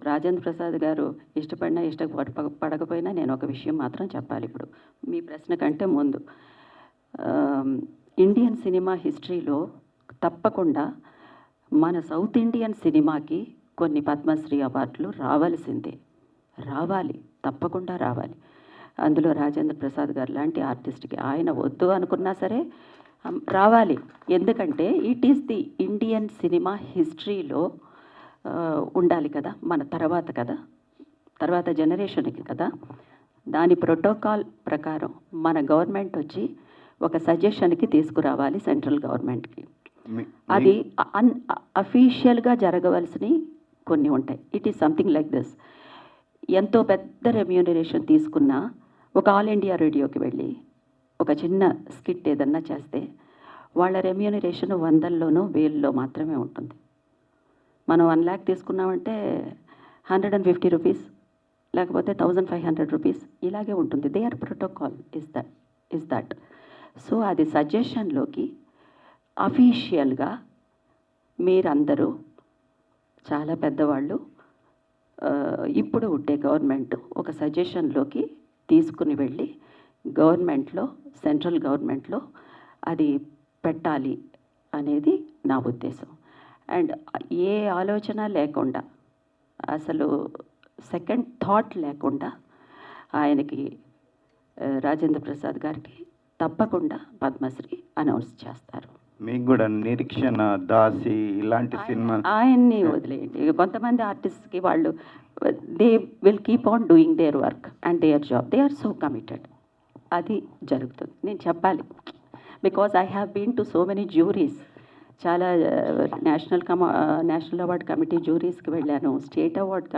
రాజేంద్ర ప్రసాద్ గారు ఇష్టపడినా పడకపోయినా నేను ఒక విషయం మాత్రం చెప్పాలి ఇప్పుడు మీ ప్రశ్న కంటే ముందు. ఇండియన్ సినిమా హిస్టరీలో తప్పకుండా మన సౌత్ ఇండియన్ సినిమాకి కొన్ని పద్మశ్రీ అవార్డులు రావాల్సిందే, రావాలి, తప్పకుండా రావాలి. అందులో రాజేంద్ర ప్రసాద్ గారు లాంటి ఆర్టిస్ట్కి ఆయన వద్దు అనుకున్నా సరే రావాలి. ఎందుకంటే it is the Indian cinema హిస్టరీలో ఉండాలి కదా, మన తర్వాత జనరేషన్కి కదా. దాని ప్రోటోకాల్ ప్రకారం మన గవర్నమెంట్ వచ్చి ఒక సజెషన్కి తీసుకురావాలి సెంట్రల్ గవర్నమెంట్కి. అది అఫీషియల్గా జరగవలసినవి కొన్ని ఉంటాయి. It is something like this. ఎంతో పెద్ద రెమ్యూనరేషన్ తీసుకున్న ఒక ఆల్ ఇండియా రేడియోకి వెళ్ళి ఒక చిన్న స్కిట్ ఏదన్నా చేస్తే వాళ్ళ రెమ్యూనరేషన్ 100లోనో 1000లో మాత్రమే ఉంటుంది. మనం 1 lakh తీసుకున్నామంటే 150 రూపీస్, లేకపోతే 1500 రూపీస్ ఇలాగే ఉంటుంది. They are protocol is that. So అది సజెషన్లోకి అఫీషియల్గా మీరందరూ చాలా పెద్దవాళ్ళు ఇప్పుడు ఉండే గవర్నమెంట్ ఒక సజెషన్లోకి తీసుకుని వెళ్ళి గవర్నమెంట్లో, సెంట్రల్ గవర్నమెంట్లో అది పెట్టాలి అనేది నా ఉద్దేశం. అండ్ ఏ ఆలోచన లేకుండా, అసలు సెకండ్ థాట్ లేకుండా ఆయనకి, రాజేంద్ర ప్రసాద్ గారికి తప్పకుండా పద్మశ్రీ అనౌన్స్ చేస్తారు. మీకు కూడా నిరీక్షణ, దాసి ఇలాంటి సినిమా ఆయన్ని వదిలేయండి. కొంతమంది ఆర్టిస్ట్కి వాళ్ళు they will keep on doing their work and their job. They are so committed. అది జరుగుతుంది. నేను చెప్పాలి, because I have been to so many juries. చాలా నేషనల్ అవార్డ్ కమిటీ జ్యూరీస్కి వెళ్ళాను, స్టేట్ అవార్డ్